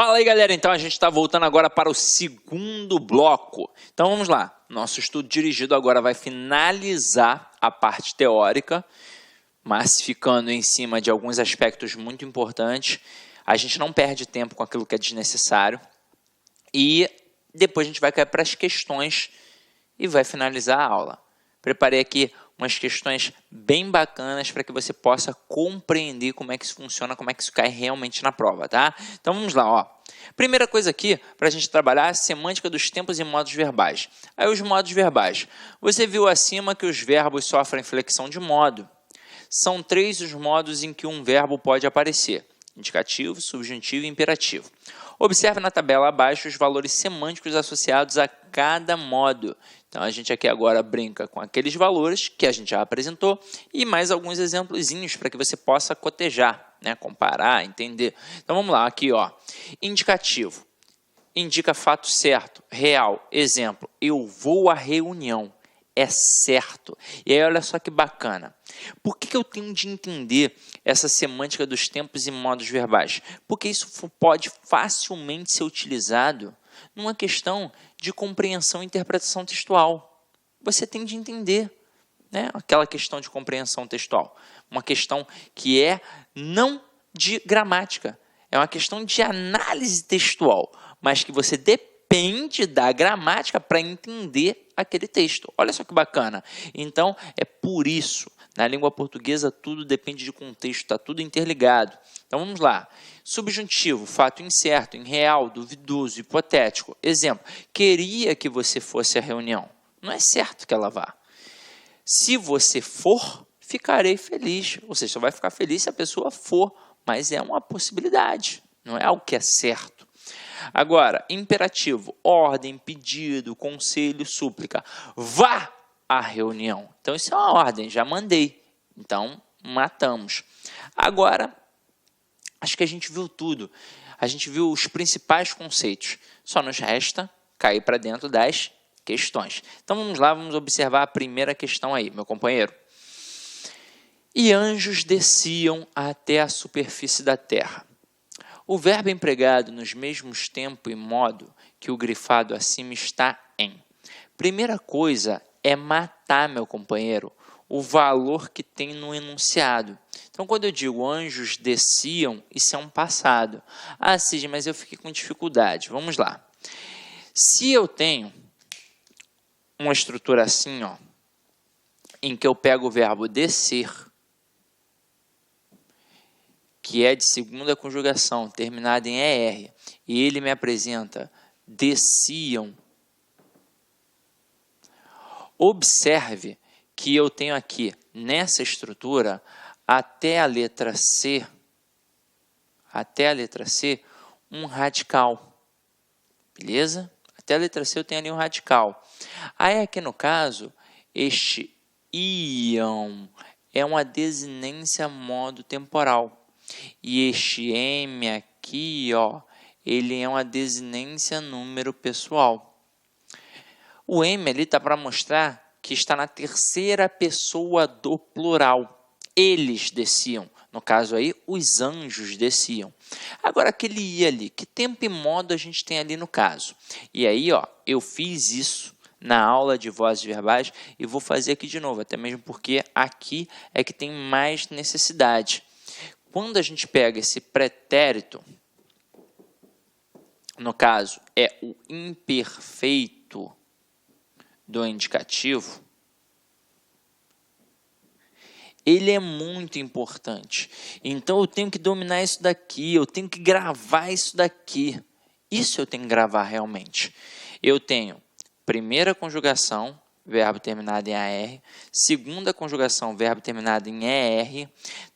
Fala aí, galera. Então a gente está voltando agora para o segundo bloco. Então vamos lá. Nosso estudo dirigido agora vai finalizar a parte teórica, mas ficando em cima de alguns aspectos muito importantes. A gente não perde tempo com aquilo que é desnecessário. E depois a gente vai cair para as questões e vai finalizar a aula. Preparei aqui umas questões bem bacanas para que você possa compreender como é que isso funciona, como é que isso cai realmente na prova, tá? Então vamos lá, ó. Primeira coisa aqui, para a gente trabalhar, a semântica dos tempos e modos verbais. Aí os modos verbais. Você viu acima que os verbos sofrem flexão de modo. São 3 os modos em que um verbo pode aparecer: indicativo, subjuntivo e imperativo. Observe na tabela abaixo os valores semânticos associados a cada modo. Então, a gente aqui agora brinca com aqueles valores que a gente já apresentou e mais alguns exemplozinhos para que você possa cotejar, né? Comparar, entender. Então, vamos lá, aqui, ó. Indicativo. Indica fato certo, real. Exemplo, eu vou à reunião. É certo. E aí, olha só que bacana. Por que eu tenho de entender essa semântica dos tempos e modos verbais? Porque isso pode facilmente ser utilizado numa questão de compreensão e interpretação textual. Você tem de entender, né? Aquela questão de compreensão textual. Uma questão que é não de gramática. É uma questão de análise textual, mas que você depende da gramática para entender aquele texto. Olha só que bacana. Então, é por isso, na língua portuguesa, tudo depende de contexto, está tudo interligado. Então, vamos lá. Subjuntivo, fato incerto, irreal, duvidoso, hipotético. Exemplo, queria que você fosse à reunião. Não é certo que ela vá. Se você for, ficarei feliz. Ou seja, você vai ficar feliz se a pessoa for, mas é uma possibilidade, não é algo que é certo. Agora, imperativo, ordem, pedido, conselho, súplica. Vá à reunião. Então, isso é uma ordem, já mandei. Então, matamos. Agora, acho que a gente viu tudo. A gente viu os principais conceitos. Só nos resta cair para dentro das questões. Então, vamos lá, vamos observar a primeira questão aí, meu companheiro. E anjos desciam até a superfície da terra. O verbo empregado nos mesmos tempo e modo que o grifado acima está em. Primeira coisa é matar, meu companheiro, o valor que tem no enunciado. Então, quando eu digo anjos desciam, isso é um passado. Ah, Cid, mas eu fiquei com dificuldade. Vamos lá. Se eu tenho uma estrutura assim, ó, em que eu pego o verbo descer, que é de segunda conjugação, terminada em ER, e ele me apresenta desciam. Observe que eu tenho aqui, nessa estrutura, até a letra C, um radical. Beleza? Até a letra C eu tenho ali um radical. Aí aqui no caso, este iam é uma desinência modo temporal. E este M aqui, ó, ele é uma desinência número pessoal. O M ali está para mostrar que está na terceira pessoa do plural. Eles desciam. No caso aí, os anjos desciam. Agora, aquele I ali, que tempo e modo a gente tem ali no caso? E aí, ó, eu fiz isso na aula de vozes verbais e vou fazer aqui de novo, até mesmo porque aqui é que tem mais necessidade. Quando a gente pega esse pretérito, no caso, é o imperfeito do indicativo, ele é muito importante. Então, eu tenho que dominar isso daqui, eu tenho que gravar isso daqui. Isso eu tenho que gravar realmente. Eu tenho primeira conjugação, verbo terminado em AR, segunda conjugação, verbo terminado em ER,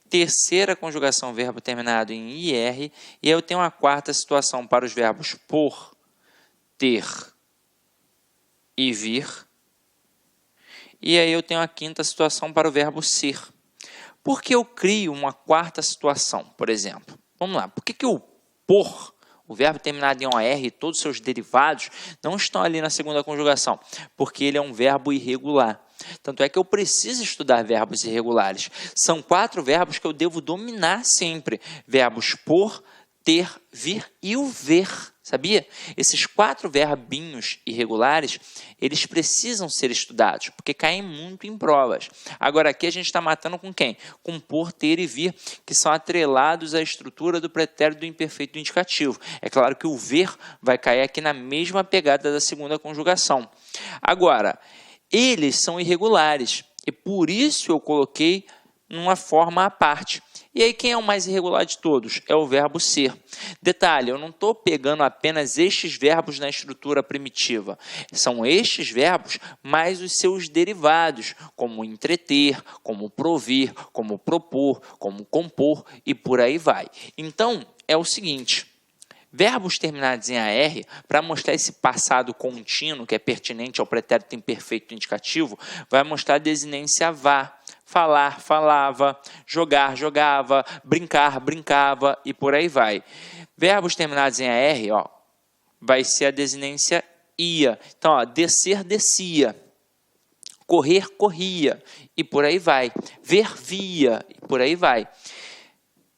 terceira conjugação, verbo terminado em IR, e aí eu tenho uma quarta situação para os verbos por, ter e vir, e aí eu tenho a quinta situação para o verbo ser. Por que eu crio uma quarta situação, por exemplo? Vamos lá, por que o por, o verbo terminado em OR e todos os seus derivados não estão ali na segunda conjugação? Porque ele é um verbo irregular. Tanto é que eu preciso estudar verbos irregulares. São 4 verbos que eu devo dominar sempre. Verbos por, ter, vir e o ver, sabia? Esses 4 verbinhos irregulares, eles precisam ser estudados, porque caem muito em provas. Agora aqui a gente está matando com quem? Com por, ter e vir, que são atrelados à estrutura do pretérito do imperfeito do indicativo. É claro que o ver vai cair aqui na mesma pegada da segunda conjugação. Agora, eles são irregulares, e por isso eu coloquei numa forma à parte. E aí, quem é o mais irregular de todos? É o verbo ser. Detalhe, eu não estou pegando apenas estes verbos na estrutura primitiva. São estes verbos mais os seus derivados, como entreter, como provir, como propor, como compor e por aí vai. Então, é o seguinte. Verbos terminados em AR, para mostrar esse passado contínuo, que é pertinente ao pretérito imperfeito indicativo, vai mostrar a desinência vá. Falar, falava, jogar, jogava, brincar, brincava e por aí vai. Verbos terminados em AR, ó, vai ser a desinência ia. Então, ó, descer, descia. Correr, corria e por aí vai. Ver, via e por aí vai.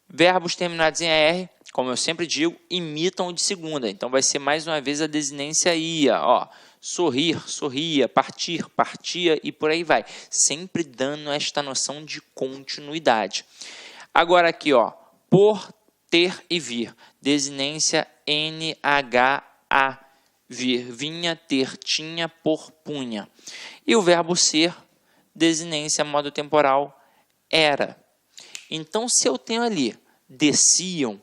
Verbos terminados em AR, como eu sempre digo, imitam o de segunda. Então, vai ser mais uma vez a desinência ia, ó. Sorrir, sorria, partir, partia e por aí vai. Sempre dando esta noção de continuidade. Agora aqui, ó, por, ter e vir. Desinência NHA. Vir, vinha, ter, tinha, por, punha. E o verbo ser, desinência modo temporal, era. Então, se eu tenho ali, desciam,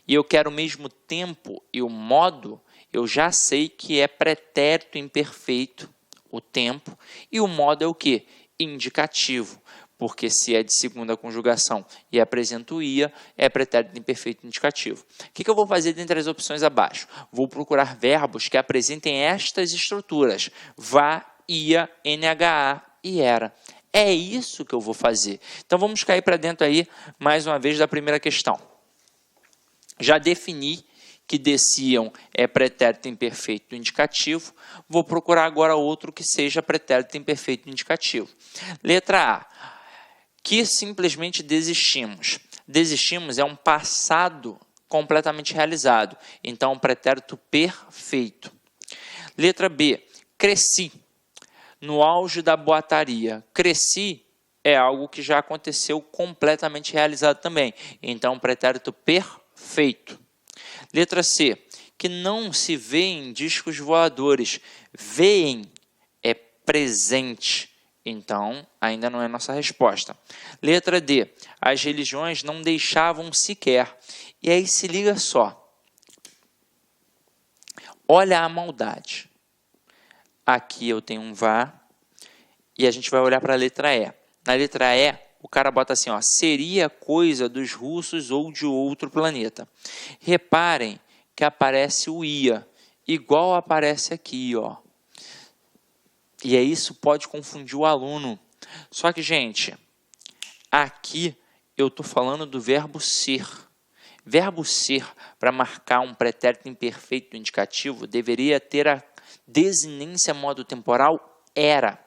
e eu quero o mesmo tempo e o modo, eu já sei que é pretérito imperfeito, o tempo, e o modo é o quê? Indicativo, porque se é de segunda conjugação e apresenta o ia, é pretérito imperfeito indicativo. O que eu vou fazer dentre as opções abaixo? Vou procurar verbos que apresentem estas estruturas, vá, ia, NHA e era. É isso que eu vou fazer. Então, vamos cair para dentro aí, mais uma vez, da primeira questão. Já defini que desciam é pretérito imperfeito indicativo. Vou procurar agora outro que seja pretérito imperfeito indicativo. Letra A. Que simplesmente desistimos. Desistimos é um passado completamente realizado. Então, pretérito perfeito. Letra B. Cresci. No auge da boataria. Cresci é algo que já aconteceu completamente realizado também. Então, pretérito perfeito. Letra C. Que não se vê em discos voadores. Veem é presente. Então, ainda não é nossa resposta. Letra D. As religiões não deixavam sequer. E aí se liga só. Olha a maldade. Aqui eu tenho um vá. E a gente vai olhar para a letra E. Na letra E, o cara bota assim, ó, seria coisa dos russos ou de outro planeta. Reparem que aparece o ia, igual aparece aqui, ó. E aí isso pode confundir o aluno. Só que, gente, aqui eu estou falando do verbo ser. Verbo ser, para marcar um pretérito imperfeito indicativo, deveria ter a desinência modo temporal era.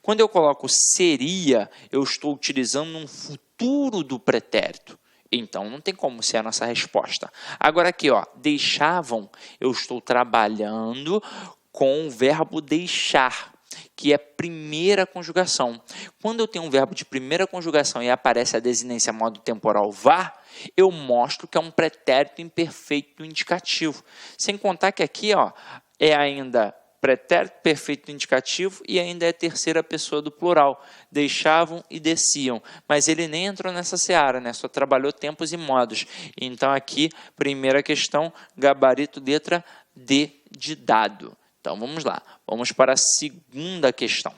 Quando eu coloco seria, eu estou utilizando um futuro do pretérito. Então, não tem como ser a nossa resposta. Agora aqui, ó, deixavam, eu estou trabalhando com o verbo deixar, que é primeira conjugação. Quando eu tenho um verbo de primeira conjugação e aparece a desinência modo temporal vá, eu mostro que é um pretérito imperfeito indicativo. Sem contar que aqui, ó, é ainda pretérito perfeito indicativo e ainda é terceira pessoa do plural. Deixavam e desciam. Mas ele nem entrou nessa seara, né? Só trabalhou tempos e modos. Então, aqui, primeira questão, gabarito letra D de dado. Então, vamos lá. Vamos para a segunda questão.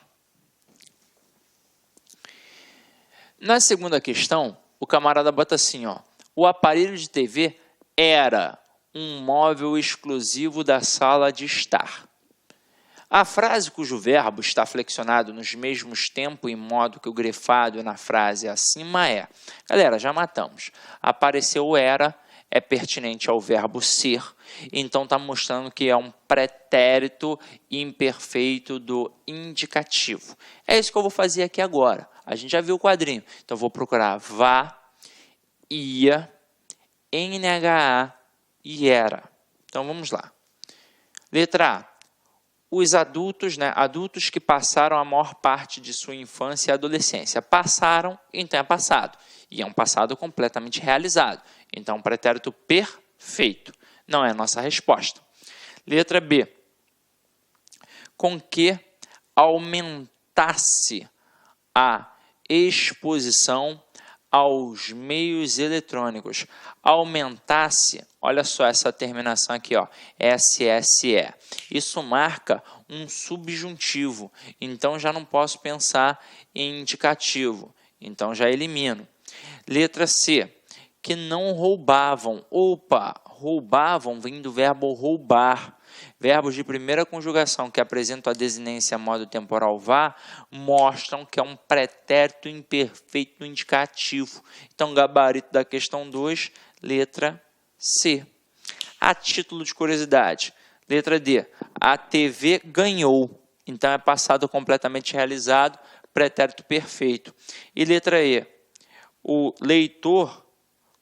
Na segunda questão, o camarada bota assim, ó. O aparelho de TV era um móvel exclusivo da sala de estar. A frase cujo verbo está flexionado nos mesmos tempo e modo que o grefado na frase acima é. Galera, já matamos. Apareceu o era, é pertinente ao verbo ser, então está mostrando que é um pretérito imperfeito do indicativo. É isso que eu vou fazer aqui agora. A gente já viu o quadrinho, então vou procurar vá, ia, NHA e ERA. Então, vamos lá. Letra A. Os adultos, adultos que passaram a maior parte de sua infância e adolescência. Passaram, então é passado. E é um passado completamente realizado. Então, pretérito perfeito. Não é a nossa resposta. Letra B. Com que aumentasse a exposição aos meios eletrônicos. Aumentasse, olha só essa terminação aqui, ó, SSE. Isso marca um subjuntivo, então já não posso pensar em indicativo, então já elimino. Letra C, que não roubavam. Opa, roubavam vem do verbo roubar. Verbos de primeira conjugação que apresentam a desinência modo temporal vá mostram que é um pretérito imperfeito indicativo. Então, gabarito da questão 2, letra C. A título de curiosidade, letra D, a TV ganhou. Então, é passado completamente realizado, pretérito perfeito. E letra E, o leitor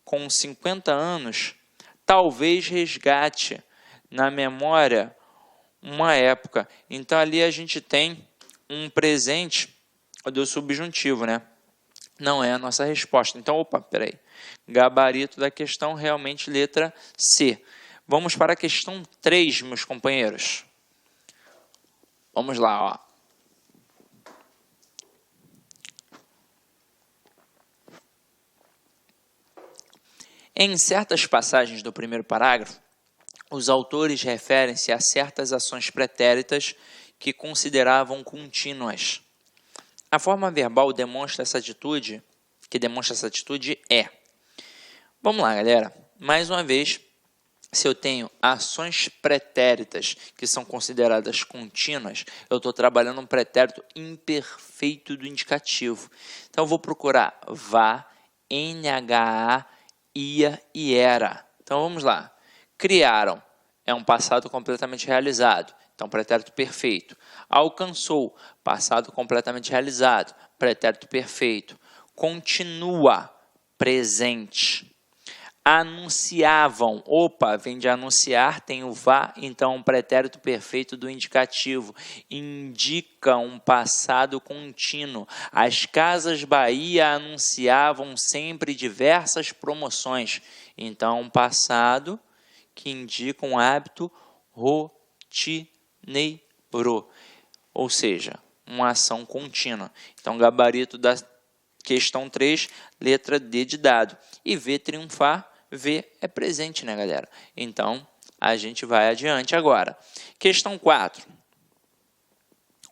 com 50 anos talvez resgate na memória uma época. Então, ali a gente tem um presente do subjuntivo, né? Não é a nossa resposta. Então, opa, peraí. Gabarito da questão, realmente, letra C. Vamos para a questão 3, meus companheiros. Vamos lá, ó. Em certas passagens do primeiro parágrafo, os autores referem-se a certas ações pretéritas que consideravam contínuas. A forma verbal demonstra essa atitude, é. Vamos lá, galera. Mais uma vez, se eu tenho ações pretéritas que são consideradas contínuas, eu estou trabalhando um pretérito imperfeito do indicativo. Então, eu vou procurar vá, NHA, ia e era. Então, vamos lá. Criaram, é um passado completamente realizado, então pretérito perfeito. Alcançou, passado completamente realizado, pretérito perfeito. Continua, presente. Anunciavam, opa, vem de anunciar, tem o vá, então um pretérito perfeito do indicativo. Indica um passado contínuo. As Casas Bahia anunciavam sempre diversas promoções. Então, um passado que indica um hábito rotineiro, ou seja, uma ação contínua. Então, gabarito da questão 3, letra D de dado. E V, triunfar, V é presente, né, galera? Então, a gente vai adiante agora. Questão 4.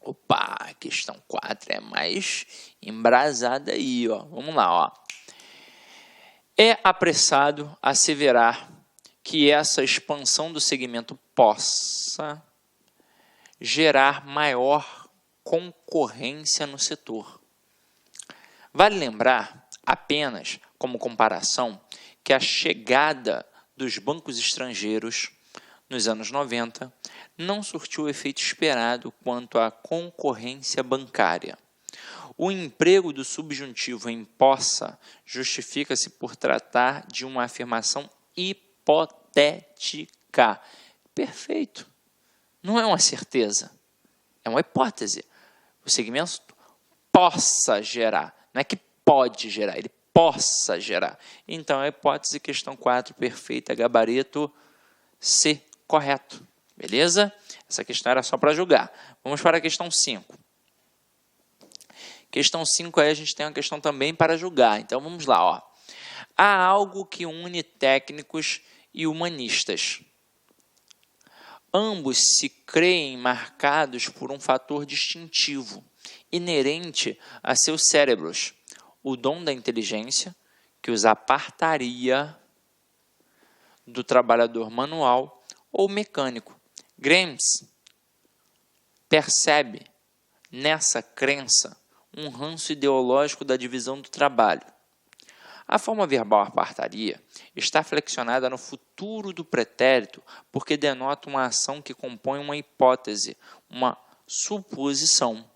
Opa, questão 4 é mais embrasada aí, ó. Vamos lá, ó. É apressado asseverar que essa expansão do segmento possa gerar maior concorrência no setor. Vale lembrar, apenas como comparação, que a chegada dos bancos estrangeiros nos anos 90 não surtiu o efeito esperado quanto à concorrência bancária. O emprego do subjuntivo em possa justifica-se por tratar de uma afirmação hipotética. Perfeito. Não é uma certeza, é uma hipótese. O segmento possa gerar, não é que pode gerar, ele possa gerar. Então, a hipótese, questão 4, perfeita, gabarito C, correto. Beleza? Essa questão era só para julgar. Vamos para a questão 5. Questão 5 aí a gente tem uma questão também para julgar. Então, vamos lá, ó. Há algo que une técnicos e humanistas. Ambos se creem marcados por um fator distintivo, inerente a seus cérebros, o dom da inteligência, que os apartaria do trabalhador manual ou mecânico. Gramsci percebe nessa crença um ranço ideológico da divisão do trabalho. A forma verbal apartaria está flexionada no futuro do pretérito porque denota uma ação que compõe uma hipótese, uma suposição.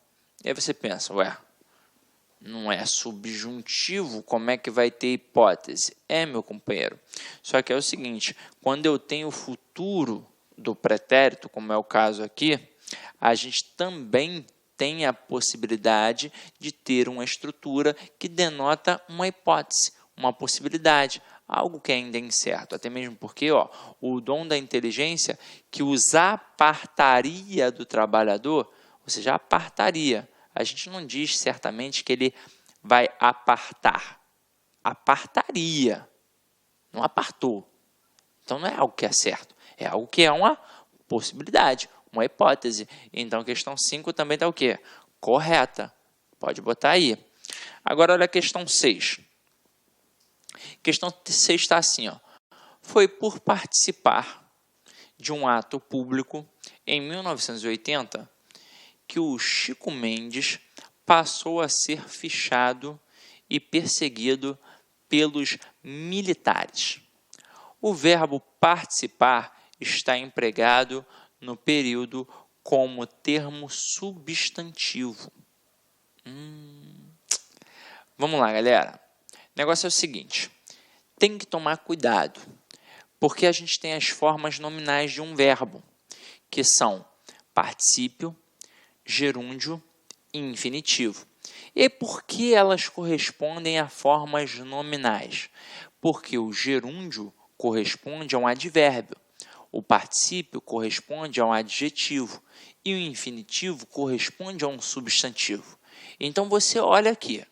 E aí você pensa, ué, não é subjuntivo, como é que vai ter hipótese? É, meu companheiro. Só que é o seguinte, quando eu tenho o futuro do pretérito, como é o caso aqui, a gente também tem a possibilidade de ter uma estrutura que denota uma hipótese, uma possibilidade, algo que ainda é incerto. Até mesmo porque o dom da inteligência que os apartaria do trabalhador, ou seja, apartaria. A gente não diz certamente que ele vai apartar. Apartaria. Não apartou. Então não é algo que é certo. É algo que é uma possibilidade, uma hipótese. Então a questão 5 também está o quê? Correta. Pode botar aí. Agora olha a questão 6. Questão 6 está assim, Foi por participar de um ato público em 1980 que o Chico Mendes passou a ser fichado e perseguido pelos militares. O verbo participar está empregado no período como termo substantivo. Vamos lá, galera. O negócio é o seguinte, tem que tomar cuidado, porque a gente tem as formas nominais de um verbo, que são particípio, gerúndio e infinitivo. E por que elas correspondem a formas nominais? Porque o gerúndio corresponde a um advérbio, o particípio corresponde a um adjetivo e o infinitivo corresponde a um substantivo. Então você olha aqui,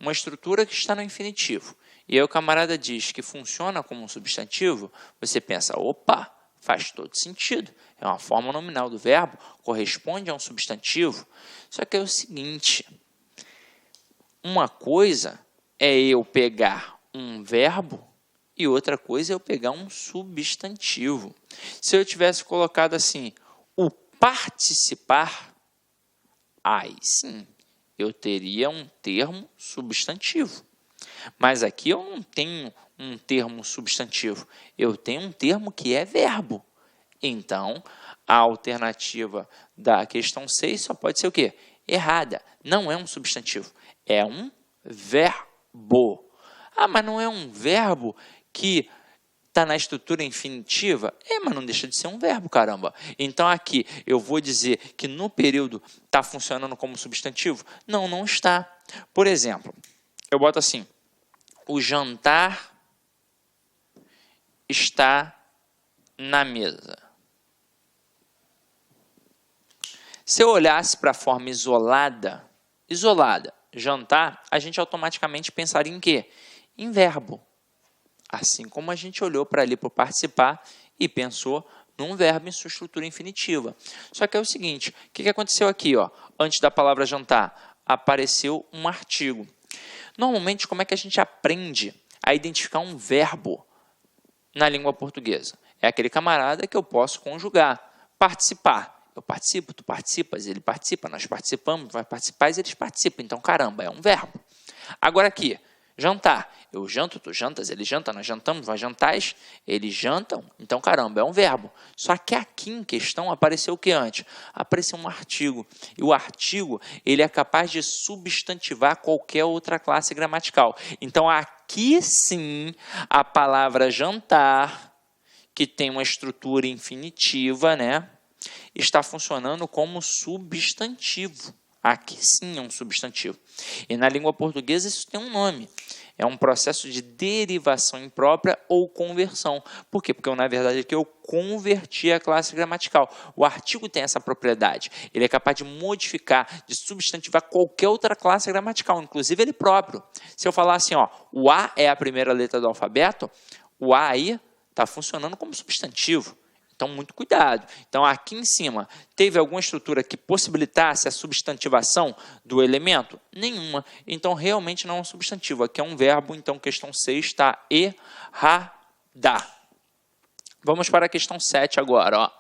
uma estrutura que está no infinitivo, e aí o camarada diz que funciona como um substantivo, você pensa, opa, faz todo sentido. É uma forma nominal do verbo, corresponde a um substantivo. Só que é o seguinte, uma coisa é eu pegar um verbo e outra coisa é eu pegar um substantivo. Se eu tivesse colocado assim, o participar, aí sim, eu teria um termo substantivo. Mas aqui eu não tenho um termo substantivo, eu tenho um termo que é verbo. Então, a alternativa da questão 6 só pode ser o quê? Errada. Não é um substantivo, é um verbo. Ah, mas não é um verbo que está na estrutura infinitiva? Mas não deixa de ser um verbo, caramba. Então, aqui eu vou dizer que no período está funcionando como substantivo? Não, não está. Por exemplo, eu boto assim, o jantar está na mesa. Se eu olhasse para a forma isolada, jantar, a gente automaticamente pensaria em quê? Em verbo. Assim como a gente olhou para ali para participar e pensou num verbo em sua estrutura infinitiva. Só que é o seguinte, o que aconteceu aqui? Antes da palavra jantar, apareceu um artigo. Normalmente, como é que a gente aprende a identificar um verbo na língua portuguesa? É aquele camarada que eu posso conjugar. Participar. Eu participo, tu participas, ele participa, nós participamos, vai participar e eles participam. Então, caramba, é um verbo. Agora aqui, jantar. Eu janto, tu jantas, ele janta, nós jantamos, vós jantais, eles jantam. Então, caramba, é um verbo. Só que aqui em questão apareceu o que antes? Apareceu um artigo. E o artigo, ele é capaz de substantivar qualquer outra classe gramatical. Então, aqui sim, a palavra jantar, que tem uma estrutura infinitiva, né, está funcionando como substantivo. Aqui sim é um substantivo. E na língua portuguesa isso tem um nome. É um processo de derivação imprópria ou conversão. Por quê? Porque, na verdade, aqui eu converti a classe gramatical. O artigo tem essa propriedade. Ele é capaz de modificar, de substantivar qualquer outra classe gramatical, inclusive ele próprio. Se eu falar assim, o A é a primeira letra do alfabeto, o A aí está funcionando como substantivo. Então, muito cuidado. Então, aqui em cima, teve alguma estrutura que possibilitasse a substantivação do elemento? Nenhuma. Então, realmente não é um substantivo. Aqui é um verbo, então, questão 6 está errada. Vamos para a questão 7 agora.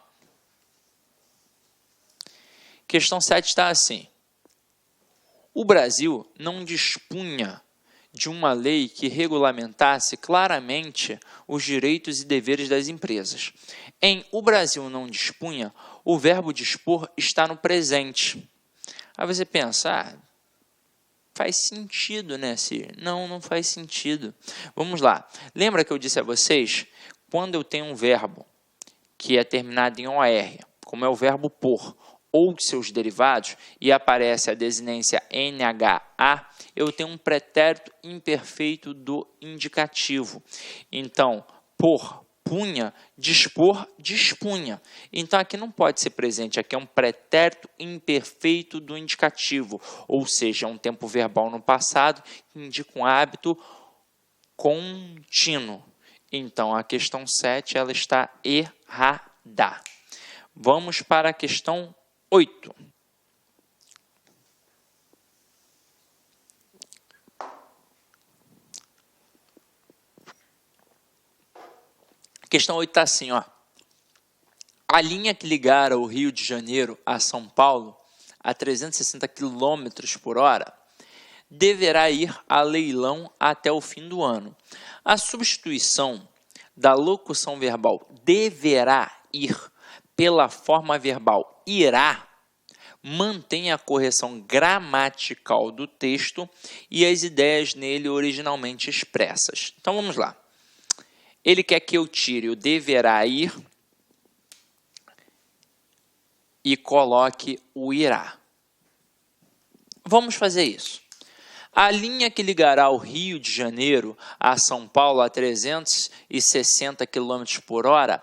Questão 7 está assim. O Brasil não dispunha de uma lei que regulamentasse claramente os direitos e deveres das empresas. Em o Brasil não dispunha, o verbo dispor está no presente. Aí você pensa, Faz sentido, né, Siri? Não, não faz sentido. Vamos lá. Lembra que eu disse a vocês, quando eu tenho um verbo que é terminado em OR, como é o verbo por, ou de seus derivados, e aparece a desinência NHA, eu tenho um pretérito imperfeito do indicativo. Então, por, punha, dispor, dispunha. Então, aqui não pode ser presente, aqui é um pretérito imperfeito do indicativo, ou seja, é um tempo verbal no passado que indica um hábito contínuo. Então, a questão 7 ela está errada. Vamos para a questão 8. A questão 8 está assim, ó. A linha que ligara o Rio de Janeiro a São Paulo a 360 km por hora deverá ir a leilão até o fim do ano. A substituição da locução verbal deverá ir pela forma verbal irá mantém a correção gramatical do texto e as ideias nele originalmente expressas. Então vamos lá. Ele quer que eu tire o deverá ir e coloque o irá. Vamos fazer isso. A linha que ligará o Rio de Janeiro a São Paulo a 360 km por hora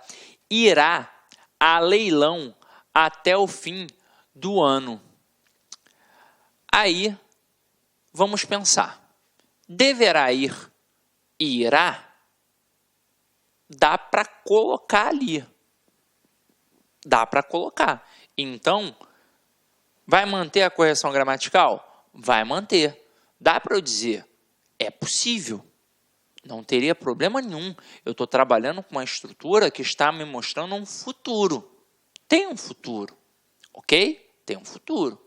irá a leilão até o fim do ano. Aí, vamos pensar. Deverá ir e irá? Dá para colocar ali. Dá para colocar. Então, vai manter a correção gramatical? Vai manter. Dá para eu dizer, é possível. Não teria problema nenhum. Eu estou trabalhando com uma estrutura que está me mostrando um futuro. Tem um futuro, ok? Tem um futuro.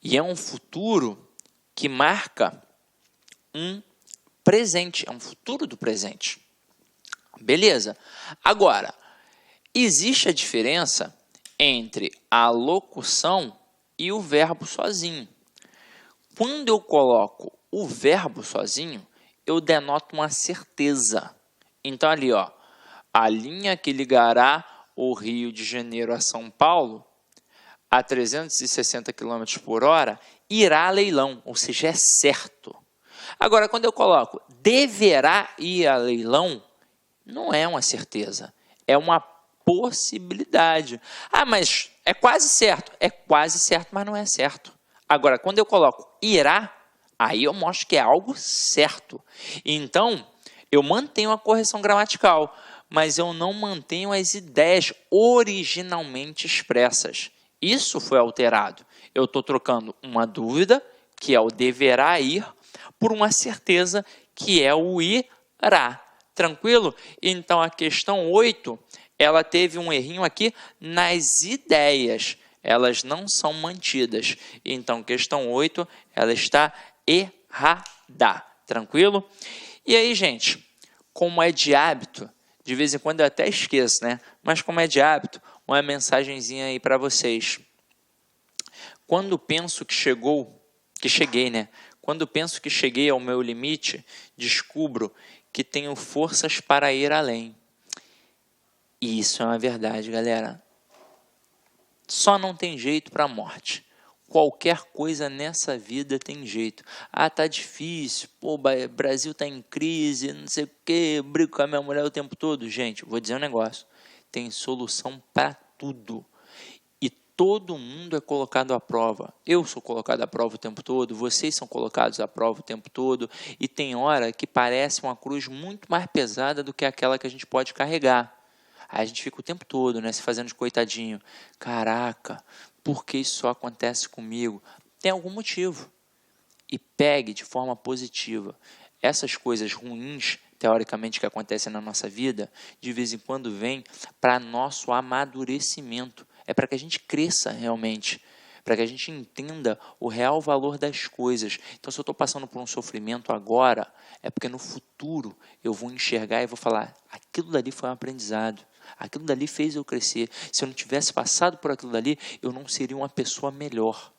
E é um futuro que marca um presente. É um futuro do presente. Beleza. Agora, existe a diferença entre a locução e o verbo sozinho. Quando eu coloco o verbo sozinho, eu denoto uma certeza. Então, ali, ó, a linha que ligará o Rio de Janeiro a São Paulo a 360 km por hora irá a leilão, ou seja, é certo. Agora, quando eu coloco deverá ir a leilão, não é uma certeza, é uma possibilidade. Ah, mas é quase certo. É quase certo, mas não é certo. Agora, quando eu coloco irá, aí eu mostro que é algo certo. Então, eu mantenho a correção gramatical, mas eu não mantenho as ideias originalmente expressas. Isso foi alterado. Eu estou trocando uma dúvida, que é o deverá ir, por uma certeza, que é o irá. Tranquilo? Então, a questão 8, ela teve um errinho aqui nas ideias. Elas não são mantidas. Então, questão 8, ela está errada. Tranquilo? E aí, gente, como é de hábito, de vez em quando eu até esqueço, né? Mas como é de hábito, uma mensagenzinha aí para vocês. Quando penso que cheguei, né? Quando penso que cheguei ao meu limite, descubro que tenho forças para ir além. E isso é uma verdade, galera. Só não tem jeito para a morte. Qualquer coisa nessa vida tem jeito. Ah, tá difícil. Pô, o Brasil tá em crise, não sei o quê. Brigo com a minha mulher o tempo todo. Gente, vou dizer um negócio. Tem solução para tudo. E todo mundo é colocado à prova. Eu sou colocado à prova o tempo todo. Vocês são colocados à prova o tempo todo. E tem hora que parece uma cruz muito mais pesada do que aquela que a gente pode carregar. Aí a gente fica o tempo todo, né, se fazendo de coitadinho. Caraca, por que isso só acontece comigo? Tem algum motivo. E pegue de forma positiva. Essas coisas ruins, teoricamente, que acontecem na nossa vida, de vez em quando vêm para nosso amadurecimento. É para que a gente cresça realmente. Para que a gente entenda o real valor das coisas. Então, se eu estou passando por um sofrimento agora, é porque no futuro eu vou enxergar e vou falar, aquilo dali foi um aprendizado. Aquilo dali fez eu crescer. Se eu não tivesse passado por aquilo dali, eu não seria uma pessoa melhor.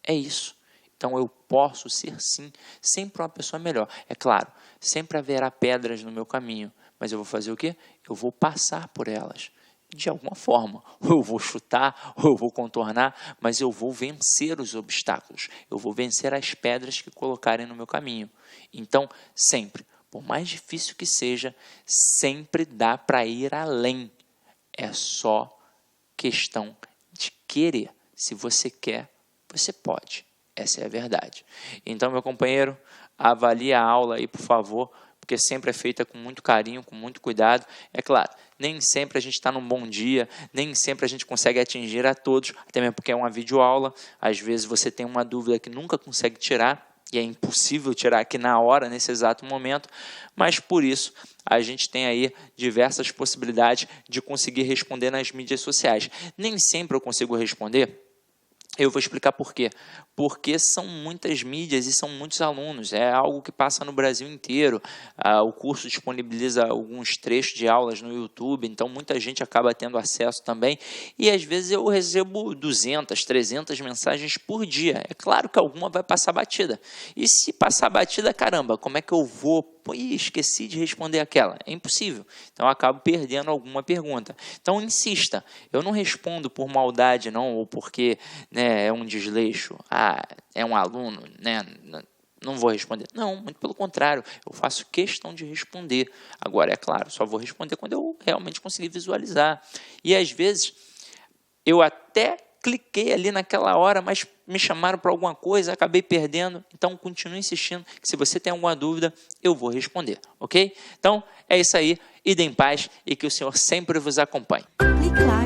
É isso. Então eu posso ser sim, sempre uma pessoa melhor. É claro, sempre haverá pedras no meu caminho, mas eu vou fazer o quê? Eu vou passar por elas, de alguma forma. Ou eu vou chutar, ou eu vou contornar, mas eu vou vencer os obstáculos. Eu vou vencer as pedras que colocarem no meu caminho. Então, sempre, por mais difícil que seja, sempre dá para ir além. É só questão de querer. Se você quer, você pode. Essa é a verdade. Então, meu companheiro, avalie a aula aí, por favor, porque sempre é feita com muito carinho, com muito cuidado. É claro, nem sempre a gente está num bom dia, nem sempre a gente consegue atingir a todos, até mesmo porque é uma videoaula. Às vezes você tem uma dúvida que nunca consegue tirar, e é impossível tirar aqui na hora, nesse exato momento, mas por isso a gente tem aí diversas possibilidades de conseguir responder nas mídias sociais. Nem sempre eu consigo responder. Eu vou explicar por quê. Porque são muitas mídias e são muitos alunos. É algo que passa no Brasil inteiro. O curso disponibiliza alguns trechos de aulas no YouTube, então muita gente acaba tendo acesso também. E às vezes eu recebo 200, 300 mensagens por dia. É claro que alguma vai passar batida. E se passar batida, caramba, como é que eu vou? Ih, esqueci de responder aquela. É impossível. Então eu acabo perdendo alguma pergunta. Então insista. Eu não respondo por maldade, não, ou porque é um desleixo. É um aluno, não vou responder. Não, muito pelo contrário. Eu faço questão de responder. Agora, é claro, só vou responder quando eu realmente conseguir visualizar. E às vezes eu até cliquei ali naquela hora, mas me chamaram para alguma coisa, acabei perdendo. Então, continue insistindo, que se você tem alguma dúvida, eu vou responder, ok? Então, é isso aí. Ide em paz e que o Senhor sempre vos acompanhe. Clique lá